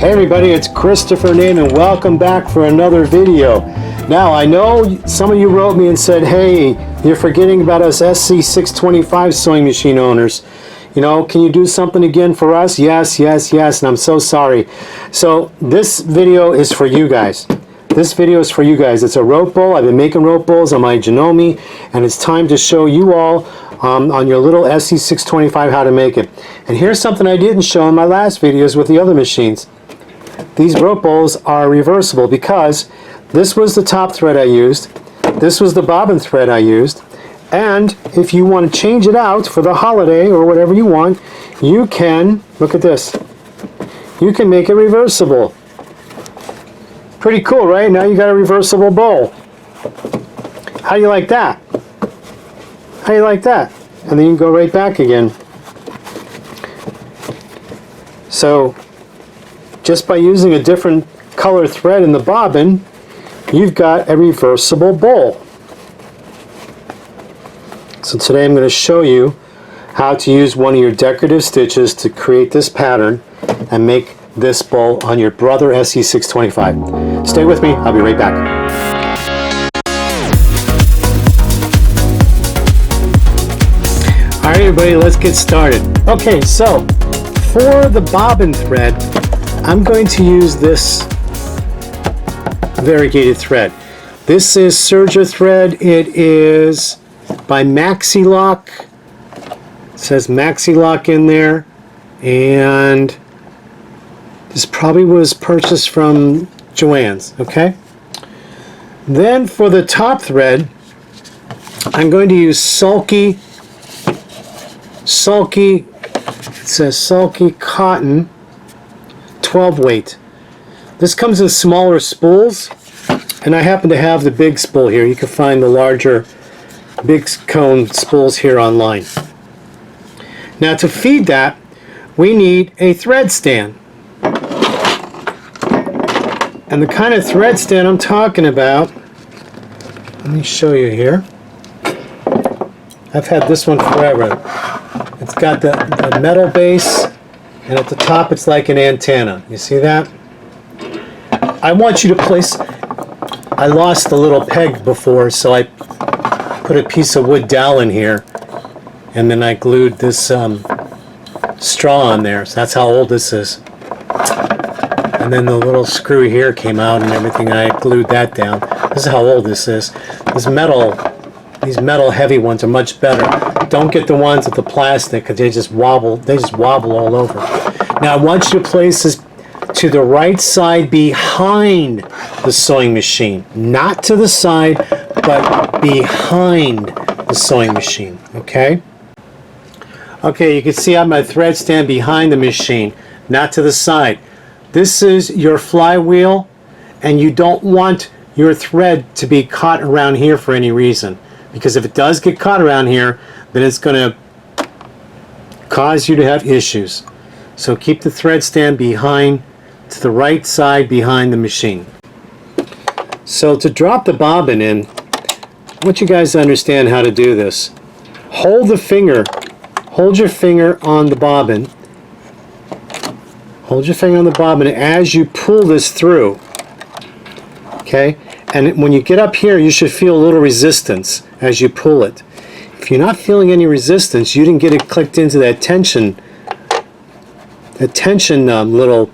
Hey everybody, it's Christopher Name and welcome back for another video. Now I know some of you wrote me and said, hey, you're forgetting about us SE625 sewing machine owners. You know, can you do something again for us? Yes, and I'm so sorry. So this video is for you guys. This video is for you guys. It's a rope bowl. I've been making rope bowls on my Janome, and it's time to show you all on your little SE625 how to make it. And here's something I didn't show in my last videos with the other machines. These rope bowls are reversible because this was the top thread I used, this was the bobbin thread I used, and if you want to change it out for the holiday or whatever you want, you can, look at this, you can make it reversible. Pretty cool, right? Now you got a reversible bowl. How do you like that? How do you like that? And then you can go right back again. So just by using a different color thread in the bobbin, you've got a reversible bowl. So today I'm going to show you how to use one of your decorative stitches to create this pattern and make this bowl on your Brother SE625. Stay with me, I'll be right back. Alright everybody, let's get started. Okay, so for the bobbin thread, I'm going to use this variegated thread. This is serger thread. It is by Maxi-Lock. It says Maxi-Lock in there, and this probably was purchased from Joann's. Okay. Then for the top thread, I'm going to use Sulky. It says Sulky cotton. 12 weight. This comes in smaller spools, and I happen to have the big spool here. You can find the larger big cone spools here online. Now to feed that, we need a thread stand. And the kind of thread stand I'm talking about, let me show you here. I've had this one forever. It's got the metal base, and at the top it's like an antenna. You see that? I want you to place, I lost the little peg before, so I put a piece of wood dowel in here, and then I glued this straw on there. So that's how old this is. And then the little screw here came out and everything, and I glued that down. This is how old this is. These metal heavy ones are much better. Don't get the ones with the plastic because they just wobble all over. Now I want you to place this to the right side behind the sewing machine. Not to the side, but behind the sewing machine. Okay? Okay, you can see I have my thread stand behind the machine, not to the side. This is your flywheel, and you don't want your thread to be caught around here for any reason. Because if it does get caught around here, then it's going to cause you to have issues. So keep the thread stand behind, to the right side behind the machine. So to drop the bobbin in, I want you guys to understand how to do this. Hold your finger on the bobbin. Hold your finger on the bobbin as you pull this through. Okay? And when you get up here, you should feel a little resistance as you pull it. If you're not feeling any resistance, you didn't get it clicked into that tension little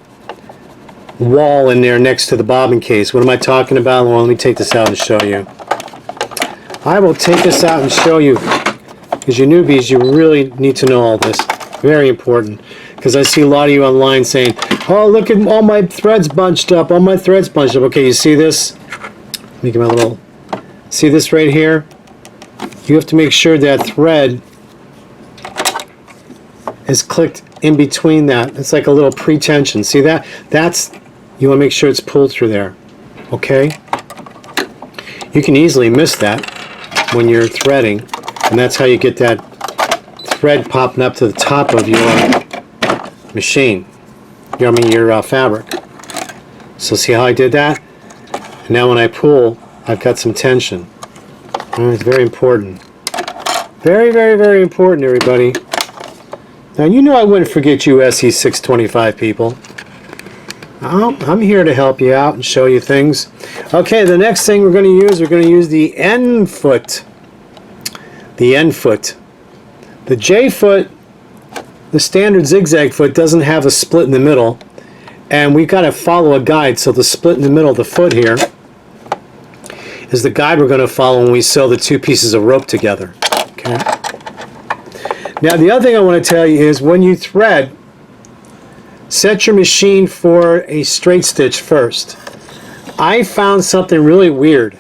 wall in there next to the bobbin case. What am I talking about? Well, let me take this out and show you. I will take this out and show you, because you newbies, you really need to know all this. Very important. Because I see a lot of you online saying, oh, look at all my threads bunched up, all my threads bunched up. Okay, you see this? Let me get my little, see this right here? You have to make sure that thread is clicked in between that. It's like a little pre-tension. See that? That's, you want to make sure it's pulled through there. Okay? You can easily miss that when you're threading, and that's how you get that thread popping up to the top of your machine. Your fabric. So see how I did that? And now when I pull, I've got some tension. It's very important. Very, very, very important, everybody. Now, you know I wouldn't forget you SE625 people. I'm here to help you out and show you things. Okay, the next thing we're going to use the end foot. The end foot. The J foot, the standard zigzag foot, doesn't have a split in the middle, and we've got to follow a guide. So the split in the middle of the foot here is the guide we're going to follow when we sew the two pieces of rope together. Okay. Now the other thing I want to tell you is when you thread, set your machine for a straight stitch first. I found something really weird.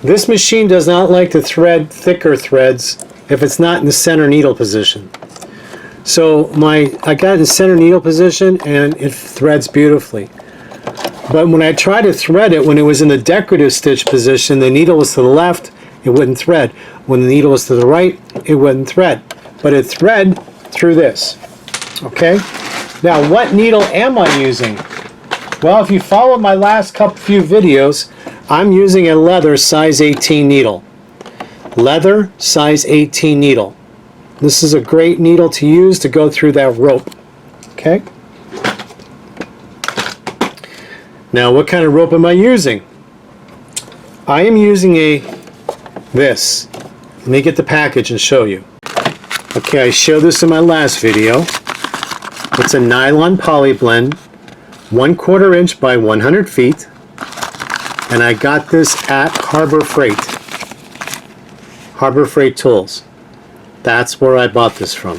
This machine does not like to thread thicker threads if it's not in the center needle position. So I got it in center needle position and it threads beautifully. But when I tried to thread it when it was in the decorative stitch position, the needle was to the left, it wouldn't thread. When the needle was to the right, it wouldn't thread. But it thread through this. Okay? Now, what needle am I using? Well, if you followed my last few videos, I'm using a leather size 18 needle. Leather size 18 needle. This is a great needle to use to go through that rope. Okay? Now, what kind of rope am I using? I am using this. Let me get the package and show you. Okay, I showed this in my last video. It's a nylon poly blend, 1/4 inch by 100 feet, and I got this at Harbor Freight. Harbor Freight Tools. That's where I bought this from.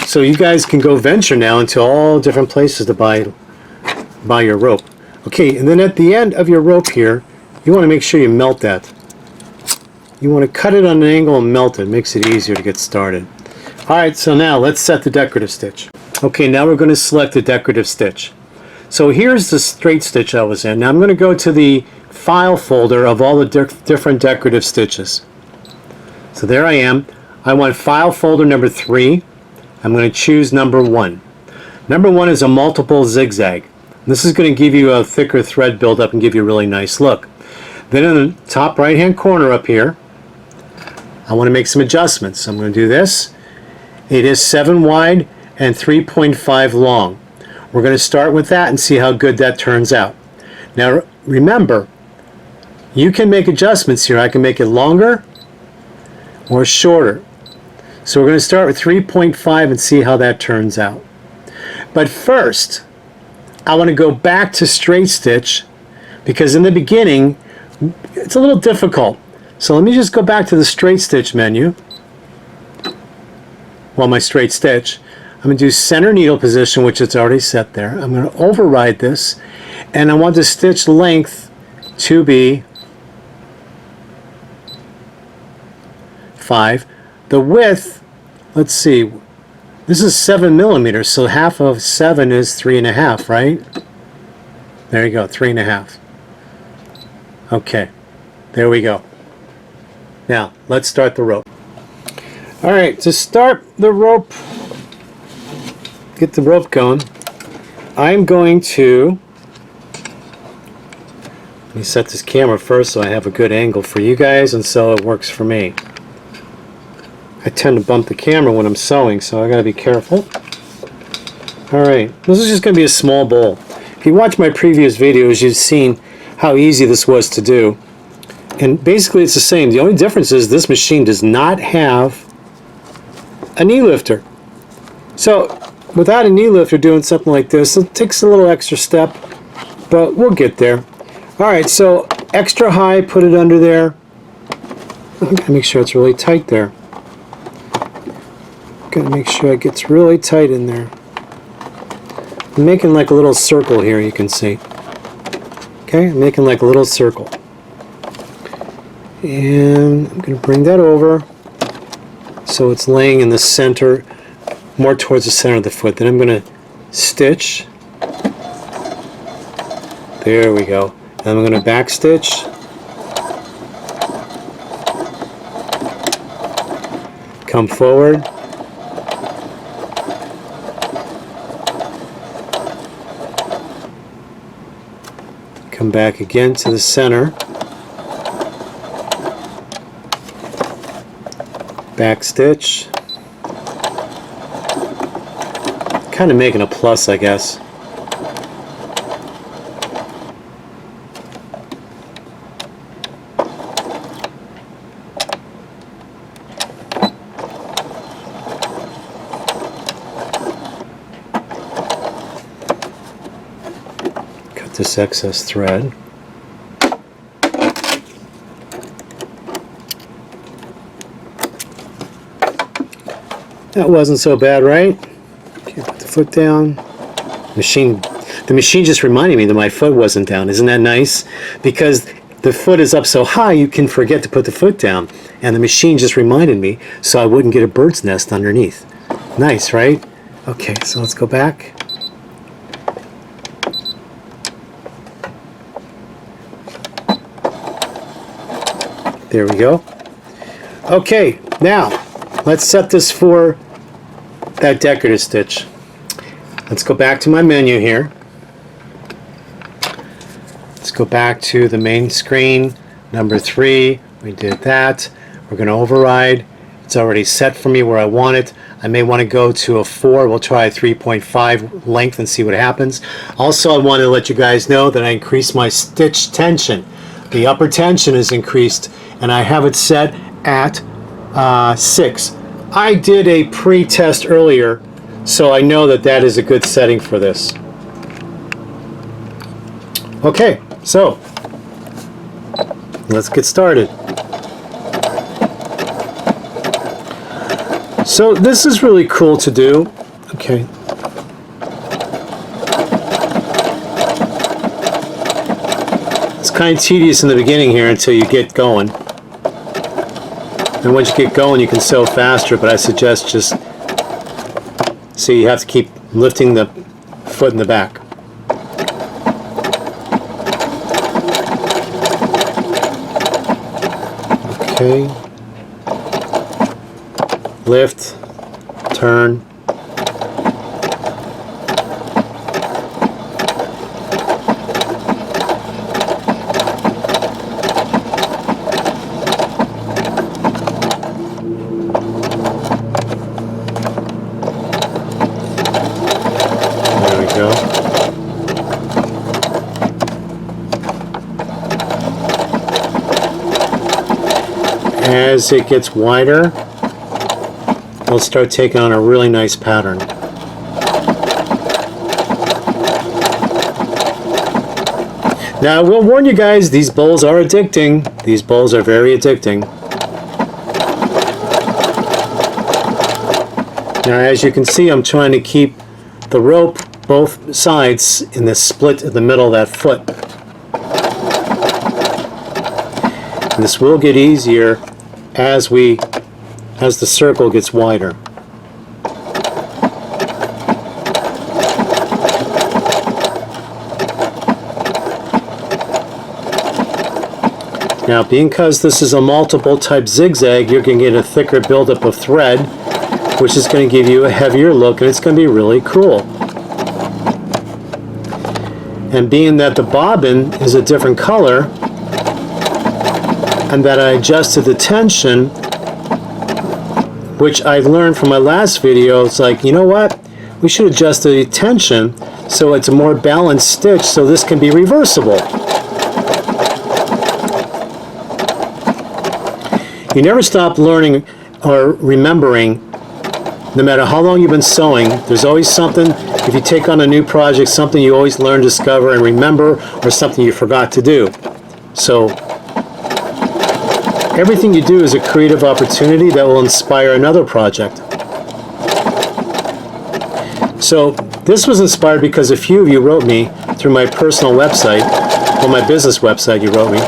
So you guys can go venture now into all different places to buy your rope. Okay, and then at the end of your rope here, you want to make sure you melt that. You want to cut it on an angle and melt it. It makes it easier to get started. Alright, so now let's set the decorative stitch. Okay, now we're going to select the decorative stitch. So here's the straight stitch I was in. Now I'm going to go to the file folder of all the different decorative stitches. So there I am. I want file folder number 3. I'm going to choose number 1. Number 1 is a multiple zigzag. This is going to give you a thicker thread buildup and give you a really nice look. Then in the top right hand corner up here, I want to make some adjustments. So I'm going to do this. It is 7 wide and 3.5 long. We're going to start with that and see how good that turns out. Now remember, you can make adjustments here. I can make it longer or shorter. So we're going to start with 3.5 and see how that turns out. But first, I want to go back to straight stitch because in the beginning it's a little difficult. So let me just go back to the straight stitch menu. Well, my straight stitch. I'm going to do center needle position, which it's already set there. I'm going to override this, and I want the stitch length to be 5. The width, let's see, this is 7 millimeters, so half of 7 is 3.5, right? There you go, 3.5. Okay, there we go. Now, let's start the rope. Alright, to start the rope, get the rope going, I'm going to, let me set this camera first so I have a good angle for you guys and so it works for me. I tend to bump the camera when I'm sewing, so I gotta be careful. Alright, this is just gonna be a small bowl. If you watch my previous videos, you've seen how easy this was to do. And basically it's the same. The only difference is this machine does not have a knee lifter. So without a knee lifter doing something like this, it takes a little extra step, but we'll get there. Alright, so extra high, put it under there. I gotta make sure it's really tight there. Gotta make sure it gets really tight in there. I'm making like a little circle here, you can see. Okay, I'm making like a little circle. And I'm going to bring that over so it's laying in the center, more towards the center of the foot. Then I'm going to stitch. There we go. And I'm going to back stitch. Come forward. Come back again to the center. Back stitch. Kind of making a plus, I guess. this excess thread. That wasn't so bad, right? Okay, put the foot down. The machine just reminded me that my foot wasn't down. Isn't that nice? Because the foot is up so high, you can forget to put the foot down. And the machine just reminded me so I wouldn't get a bird's nest underneath. Nice, right? Okay, so let's go back. There we go. Okay, now let's set this for that decorative stitch. Let's go back to my menu here. Let's go back to the main screen, number 3. We did that. We're going to override. It's already set for me where I want it. I may want to go to a 4. We'll try a 3.5 length and see what happens. Also, I want to let you guys know that I increased my stitch tension. The upper tension is increased, and I have it set at 6. I did a pre-test earlier, so I know that that is a good setting for this. Okay, so let's get started. So this is really cool to do. Okay. It's kind of tedious in the beginning here until you get going. And once you get going, you can sew faster, but I suggest just, see, you have to keep lifting the foot in the back. Okay. Lift, turn. As it gets wider, it'll start taking on a really nice pattern. Now, I will warn you guys, these bowls are addicting. These bowls are very addicting. Now, as you can see, I'm trying to keep the rope both sides in the split in the middle of that foot. And this will get easier as the circle gets wider. Now, because this is a multiple type zigzag, you're going to get a thicker buildup of thread, which is going to give you a heavier look, and it's going to be really cool. And being that the bobbin is a different color, and that I adjusted the tension, which I learned from my last video, it's like, you know what? We should adjust the tension so it's a more balanced stitch so this can be reversible. You never stop learning or remembering, no matter how long you've been sewing. There's always something, if you take on a new project, something you always learn, discover, and remember, or something you forgot to do. So everything you do is a creative opportunity that will inspire another project. So this was inspired because a few of you wrote me through my personal website, or my business website you wrote me,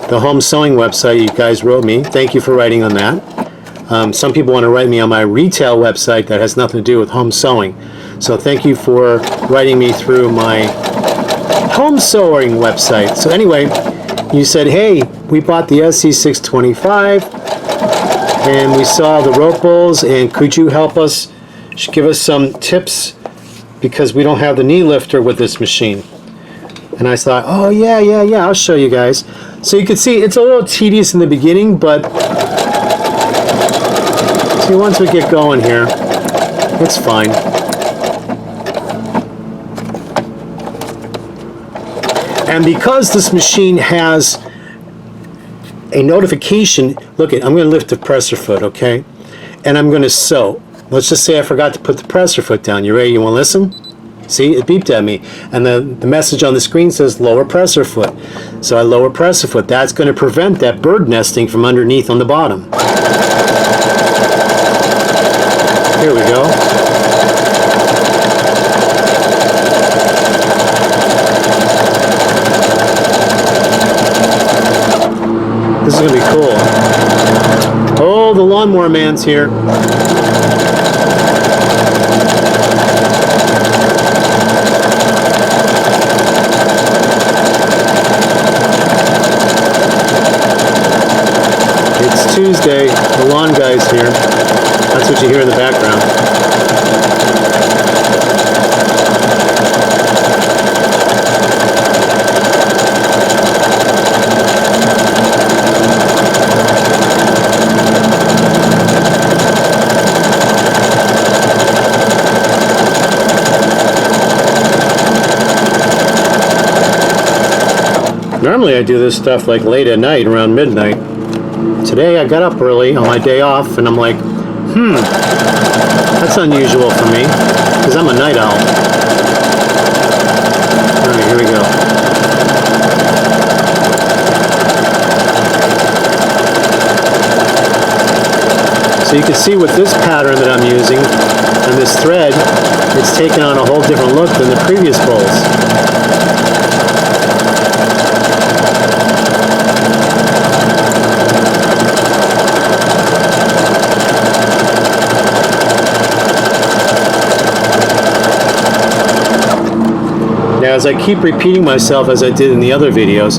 the home sewing website you guys wrote me. Thank you for writing on that. Some people want to write me on my retail website that has nothing to do with home sewing. So thank you for writing me through my home sewing website. So anyway, you said, hey, we bought the SE625 and we saw the rope bowls, and could you help us, give us some tips, because we don't have the knee lifter with this machine. And I thought, oh yeah, I'll show you guys. So you can see it's a little tedious in the beginning, but see, once we get going here, it's fine. And because this machine has a notification, look at, I'm going to lift the presser foot, okay? And I'm going to sew. Let's just say I forgot to put the presser foot down. You ready? You want to listen? See, it beeped at me. And the message on the screen says lower presser foot. So I lower presser foot. That's going to prevent that bird nesting from underneath on the bottom. Here we go. This is going to be cool. Oh, the lawnmower man's here. It's Tuesday. The lawn guy's here. That's what you hear in the background. Normally I do this stuff like late at night, around midnight. Today I got up early on my day off and I'm like, that's unusual for me, because I'm a night owl. Alright, here we go. So you can see with this pattern that I'm using, and this thread, it's taken on a whole different look than the previous bowls. Now, as I keep repeating myself as I did in the other videos,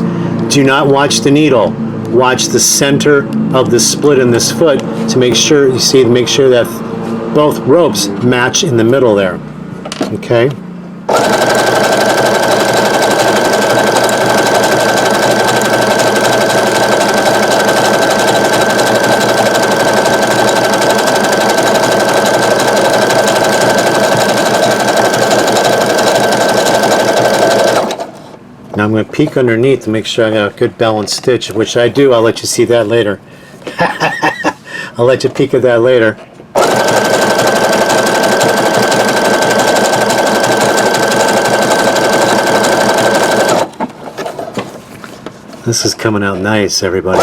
do not watch the needle. Watch the center of the split in this foot to make sure, you see, to make sure that both ropes match in the middle there. Okay? Now I'm going to peek underneath to make sure I got a good balanced stitch, which I do. I'll let you see that later. I'll let you peek at that later. This is coming out nice, everybody.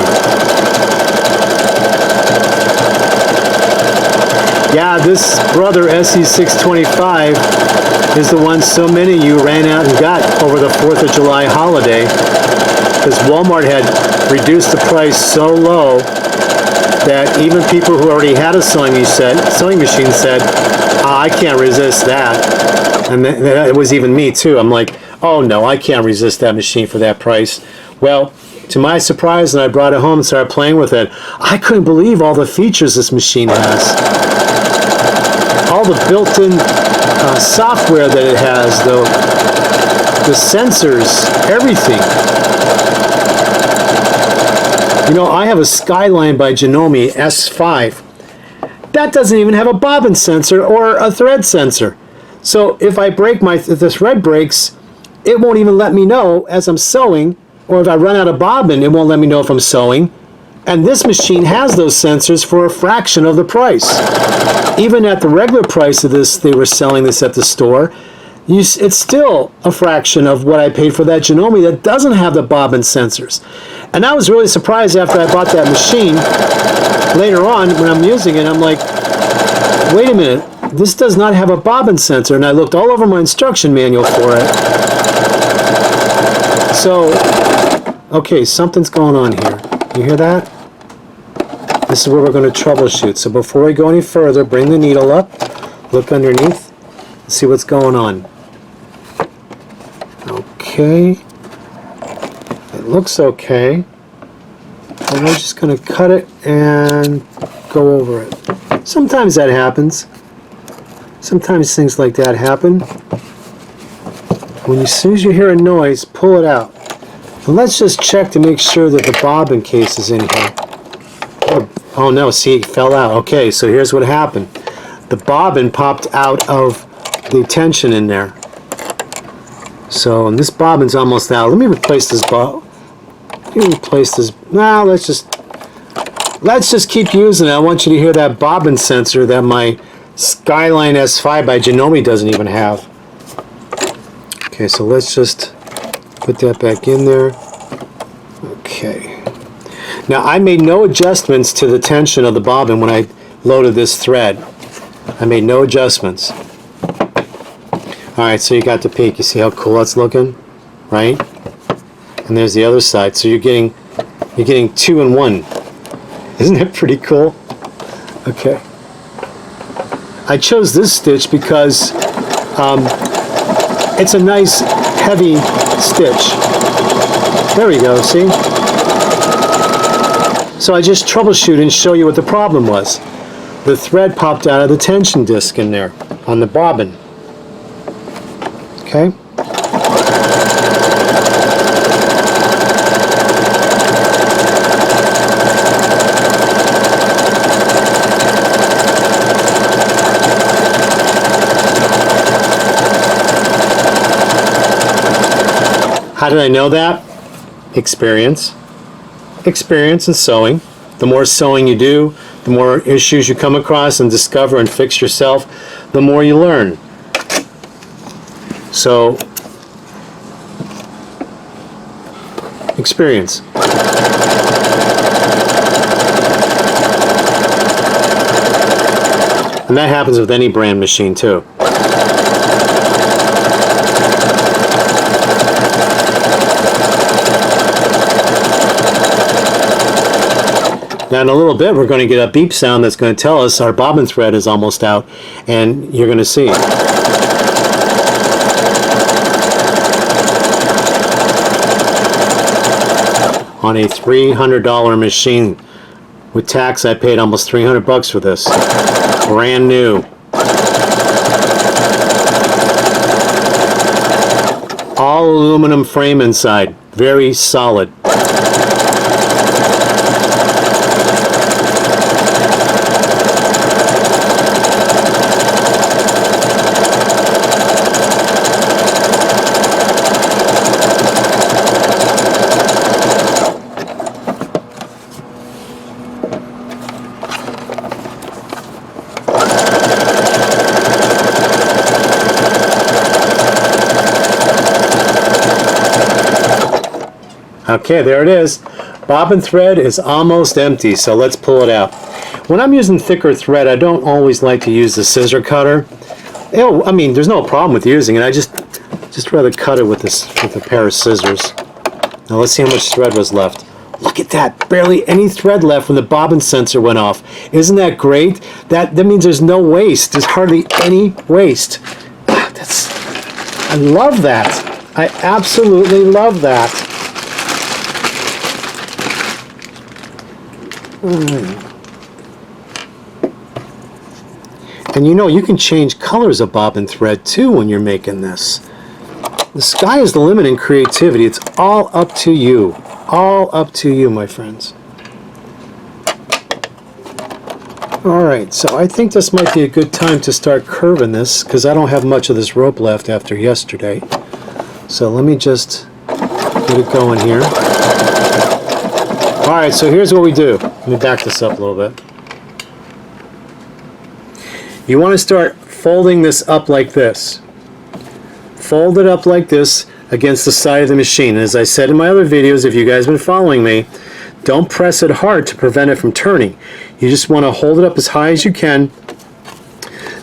Yeah, this brother SE625 is the one so many of you ran out and got over the 4th of July holiday, because Walmart had reduced the price so low that even people who already had a sewing machine said, I can't resist that. And it was even me too. I'm like, oh no, I can't resist that machine for that price. Well, to my surprise, when I brought it home and started playing with it, I couldn't believe all the features this machine has. All the built-in software that it has, the sensors, everything. You know, I have a Skyline by Janome S5. That doesn't even have a bobbin sensor or a thread sensor. So if I break if the thread breaks, it won't even let me know as I'm sewing, or if I run out of bobbin, it won't let me know if I'm sewing. And this machine has those sensors for a fraction of the price. Even at the regular price of this, they were selling this at the store, it's still a fraction of what I paid for that Janome that doesn't have the bobbin sensors. And I was really surprised after I bought that machine. Later on, when I'm using it, I'm like, wait a minute, this does not have a bobbin sensor. And I looked all over my instruction manual for it. So, okay, something's going on here. You hear that? This is where we're going to troubleshoot. So before we go any further, bring the needle up, look underneath, and see what's going on. Okay. It looks okay. And we're just going to cut it and go over it. Sometimes that happens. Sometimes things like that happen. As soon as you hear a noise, pull it out. And let's just check to make sure that the bobbin case is in here. Oh no, see, it fell out. Okay, so here's what happened. The bobbin popped out of the tension in there. So, and this bobbin's almost out. Let me replace this bobbin. Nah, let's just keep using it. I want you to hear that bobbin sensor that my Skyline S5 by Janome doesn't even have. Okay, so let's just put that back in there. Okay. Now I made no adjustments to the tension of the bobbin when I loaded this thread. I made no adjustments. Alright, so you got the peak. You see how cool that's looking? Right? And there's the other side. So you're getting 2 in 1. Isn't that pretty cool? Okay. I chose this stitch because it's a nice heavy stitch. There we go, see? So I just troubleshoot and show you what the problem was. The thread popped out of the tension disc in there on the bobbin. Okay? How did I know that? Experience. Experience in sewing. The more sewing you do, the more issues you come across and discover and fix yourself, the more you learn. So, experience. And that happens with any brand machine too. Now in a little bit we're going to get a beep sound that's going to tell us our bobbin thread is almost out, and you're going to see. On a $300 machine. With tax I paid almost $300 for this. Brand new. All aluminum frame inside. Very solid. Okay, there it is. Bobbin thread is almost empty, so let's pull it out. When I'm using thicker thread, I don't always like to use the scissor cutter. I mean, there's no problem with using it. I just rather cut it with a pair of scissors. Now let's see how much thread was left. Look at that! Barely any thread left when the bobbin sensor went off. Isn't that great? That means there's no waste. There's hardly any waste. I love that. I absolutely love that. And you know, you can change colors of bobbin thread too when you're making this. The sky is the limit in creativity. It's all up to you. All up to you, my friends. Alright, so I think this might be a good time to start curving this, because I don't have much of this rope left after yesterday. So let me just get it going here. Alright, so here's what we do. Let me back this up a little bit. You want to start folding this up like this. Fold it up like this against the side of the machine. As I said in my other videos, if you guys have been following me, don't press it hard to prevent it from turning. You just want to hold it up as high as you can.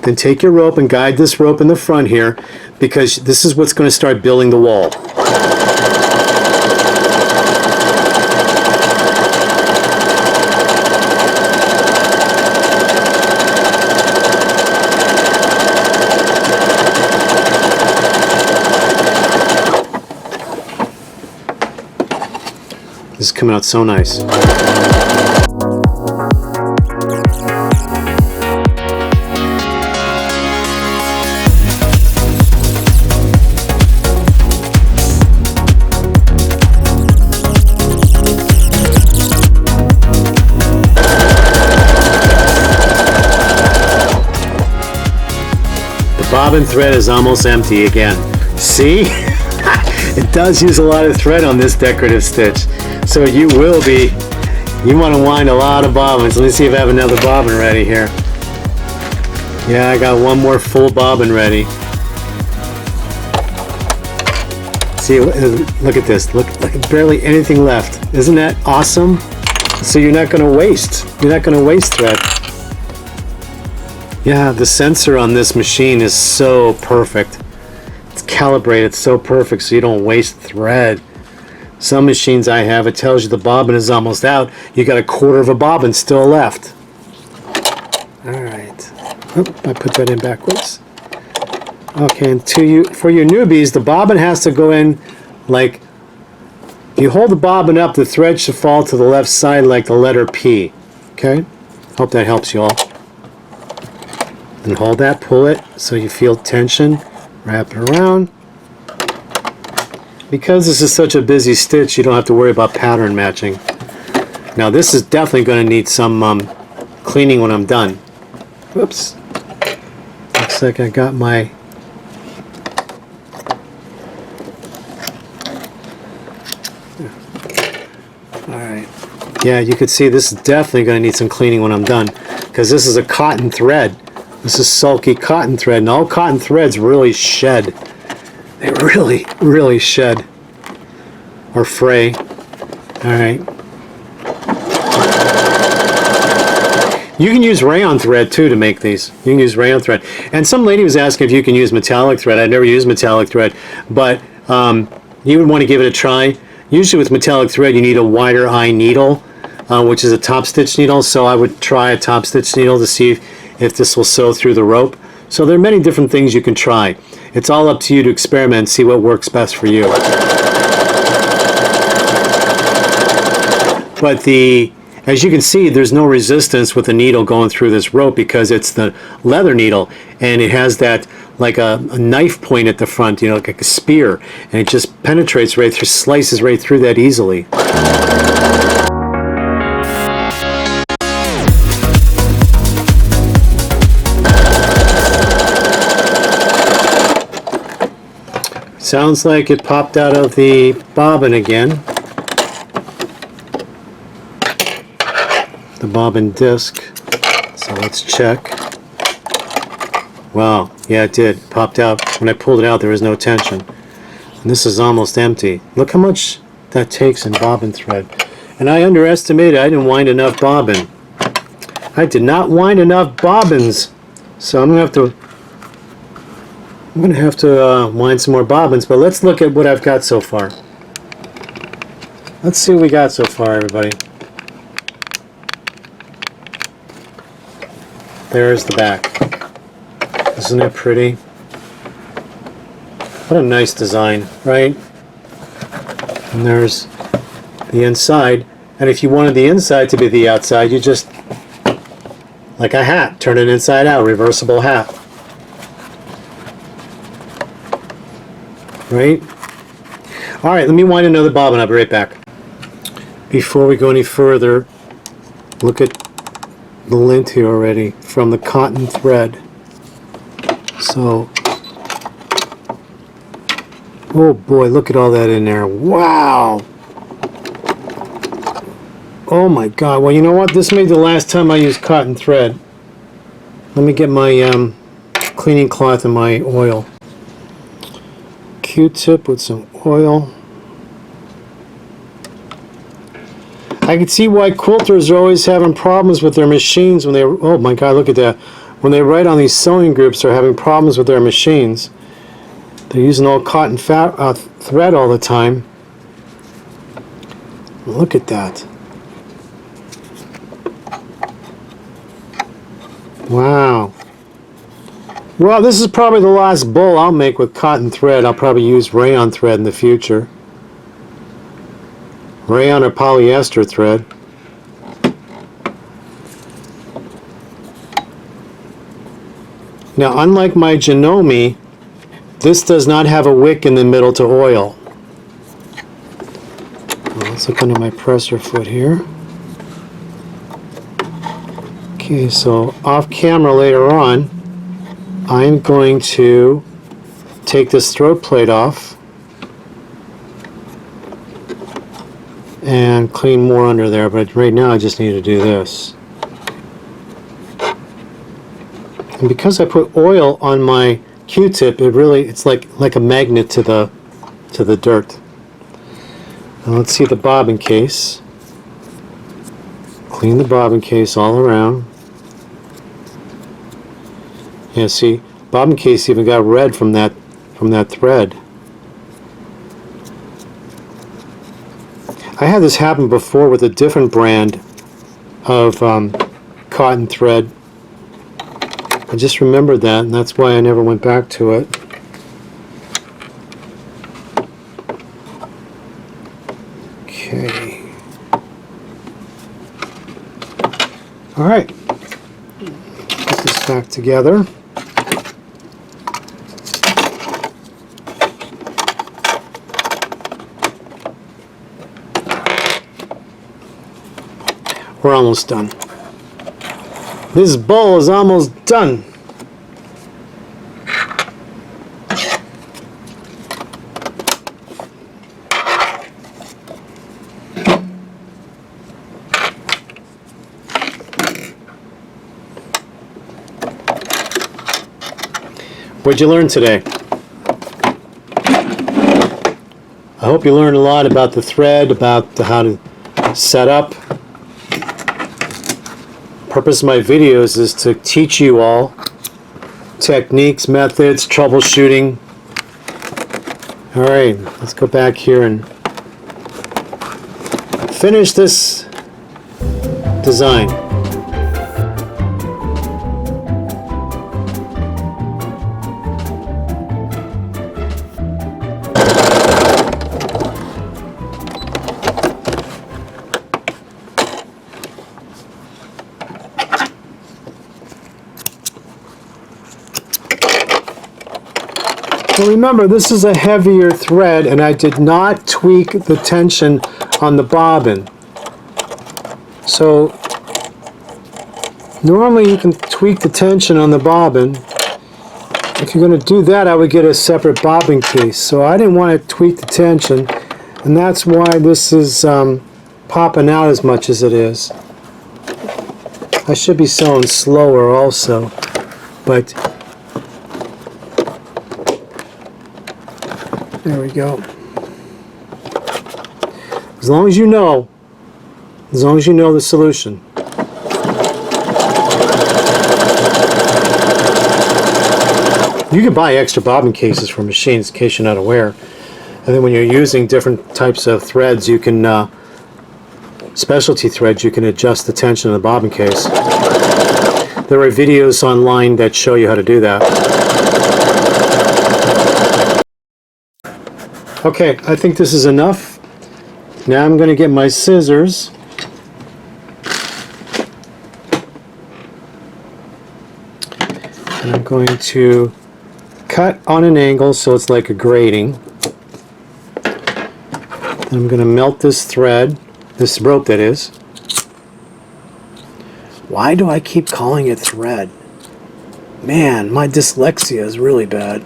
Then take your rope and guide this rope in the front here, because this is what's going to start building the wall. This is coming out so nice. The bobbin thread is almost empty again. See? It does use a lot of thread on this decorative stitch. So you want to wind a lot of bobbins. Let me see if I have another bobbin ready here. Yeah, I got one more full bobbin ready. See, look at this. Look, barely anything left. Isn't that awesome? So you're not going to waste. You're not going to waste thread. Yeah, the sensor on this machine is so perfect. It's calibrated so perfect so you don't waste thread. Some machines I have, it tells you the bobbin is almost out. You got a quarter of a bobbin still left. All right. Oop, I put that in backwards. Okay, and for your newbies, the bobbin has to go in like, you hold the bobbin up, the thread should fall to the left side like the letter P. Okay? Hope that helps you all. And hold that, pull it so you feel tension. Wrap it around. Because this is such a busy stitch, you don't have to worry about pattern matching. Now this is definitely going to need some cleaning when I'm done. Whoops. Looks like I got my... Alright. Yeah, you can see this is definitely going to need some cleaning when I'm done. Because this is a cotton thread. This is sulky cotton thread. And all cotton threads really shed. They really, really shed. Or fray. Alright. You can use rayon thread too to make these. You can use rayon thread. And some lady was asking if you can use metallic thread. I've never used metallic thread. But you would want to give it a try. Usually with metallic thread you need a wider eye needle, which is a top stitch needle. So I would try a top stitch needle to see if this will sew through the rope. So there are many different things you can try. It's all up to you to experiment and see what works best for you. But as you can see, there's no resistance with the needle going through this rope because it's the leather needle and it has that like a knife point at the front, you know, like a spear, and it just penetrates right through, slices right through that easily. Sounds like it popped out of the bobbin again. The bobbin disc. So let's check. Wow, yeah, it did. Popped out. When I pulled it out, there was no tension. And this is almost empty. Look how much that takes in bobbin thread. And I underestimated. I didn't wind enough bobbin. I did not wind enough bobbins. So I'm going to have to wind some more bobbins, but let's look at what I've got so far. Let's see what we got so far, everybody. There's the back. Isn't it pretty? What a nice design, right? And there's the inside. And if you wanted the inside to be the outside, you just, like a hat, turn it inside out, reversible hat. Right? Alright, let me wind another bobbin. I'll be right back. Before we go any further, look at the lint here already from the cotton thread. So, oh boy, look at all that in there. Wow! Oh my god. Well, you know what? This may be the last time I use cotton thread. Let me get my cleaning cloth and my oil. Q-tip with some oil. I can see why quilters are always having problems with their machines when they, oh my god, look at that. When they write on these sewing groups, they're having problems with their machines. They're using all cotton thread all the time. Look at that. Wow. Well, this is probably the last bowl I'll make with cotton thread. I'll probably use rayon thread in the future. Rayon or polyester thread. Now, unlike my Janome, this does not have a wick in the middle to oil. Well, let's look under my presser foot here. Okay, so off camera later on, I'm going to take this throat plate off and clean more under there, but right now I just need to do this. And because I put oil on my Q-tip, it's like a magnet to the to the dirt. Now let's see the bobbin case. Clean the bobbin case all around. Yeah, see, bobbin case even got red from that thread. I had this happen before with a different brand of cotton thread. I just remembered that, and that's why I never went back to it. Okay. All right. Put this back together. We're almost done. This bowl is almost done. What'd you learn today? I hope you learned a lot about the thread, about how to set up. The purpose of my videos is to teach you all techniques, methods, troubleshooting. All right, let's go back here and finish this design. Well, remember, this is a heavier thread, and I did not tweak the tension on the bobbin. So normally you can tweak the tension on the bobbin. If you're going to do that, I would get a separate bobbin case. So I didn't want to tweak the tension, and that's why this is popping out as much as it is. I should be sewing slower also, but there we go. As long as you know the solution. You can buy extra bobbin cases for machines in case you're not aware. And then when you're using different types of threads, you can, specialty threads, you can adjust the tension of the bobbin case. There are videos online that show you how to do that. Okay, I think this is enough. Now I'm going to get my scissors. And I'm going to cut on an angle so it's like a grating. Then I'm going to melt this thread, this rope that is. Why do I keep calling it thread? Man, my dyslexia is really bad.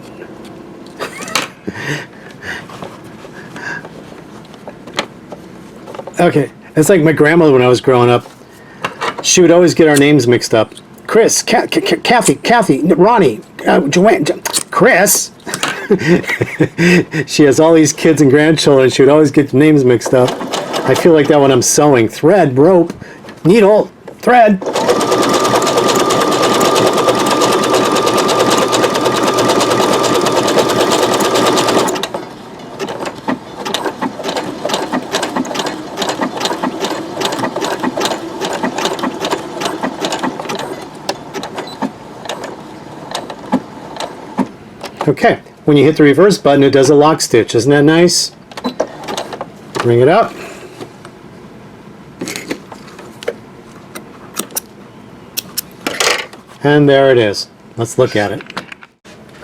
Okay, it's like my grandmother when I was growing up. She would always get our names mixed up. Chris, Kathy, Ronnie, Joanne, Chris. She has all these kids and grandchildren. She would always get the names mixed up. I feel like that when I'm sewing. Thread, rope, needle, thread. Okay, when you hit the reverse button, it does a lock stitch. Isn't that nice? Bring it up. And there it is. Let's look at it.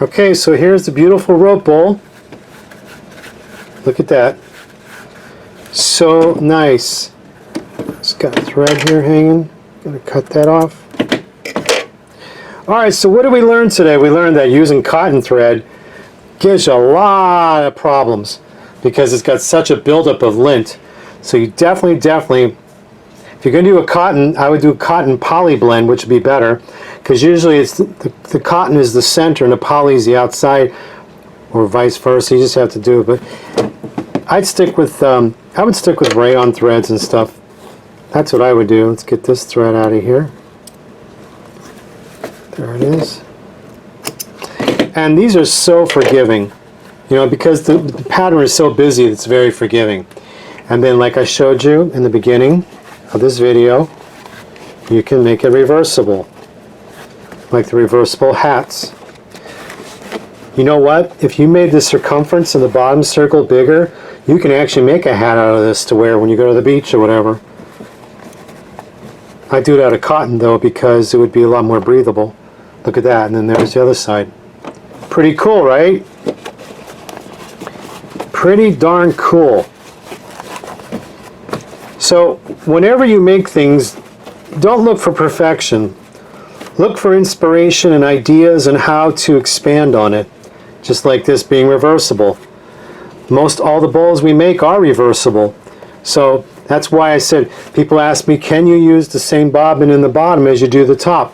Okay, so here's the beautiful rope bowl. Look at that. So nice. It's got a thread here hanging. Gonna cut that off. Alright, so what did we learn today? We learned that using cotton thread gives you a lot of problems because it's got such a buildup of lint. So you definitely, if you're going to do a cotton, I would do cotton poly blend, which would be better because usually it's the cotton is the center and the poly is the outside. or vice versa. You just have to do it. But I'd stick with I would stick with rayon threads and stuff. That's what I would do. Let's get this thread out of here. There it is. And these are so forgiving, you know, because the pattern is so busy, it's very forgiving. And then, like I showed you in the beginning of this video, you can make it reversible, like the reversible hats. You know what? If you made the circumference in the bottom circle bigger, you can actually make a hat out of this to wear when you go to the beach or whatever. I do it out of cotton though, because it would be a lot more breathable. Look at that, and then there's the other side. Pretty cool, right? Pretty darn cool. So whenever you make things, don't look for perfection. Look for inspiration and ideas and how to expand on it. Just like this being reversible. Most all the bowls we make are reversible. So that's why I said, people ask me, can you use the same bobbin in the bottom as you do the top?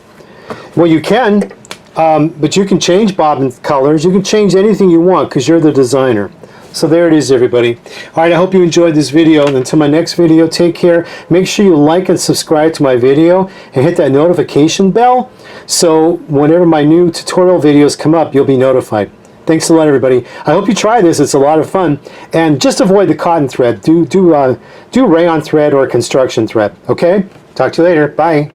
Well, you can, but you can change bobbin colors. You can change anything you want because you're the designer. So there it is, everybody. All right, I hope you enjoyed this video. And until my next video, take care. Make sure you like and subscribe to my video and hit that notification bell. So whenever my new tutorial videos come up, you'll be notified. Thanks a lot, everybody. I hope you try this. It's a lot of fun. And just avoid the cotton thread. Do rayon thread or construction thread. Okay? Talk to you later. Bye.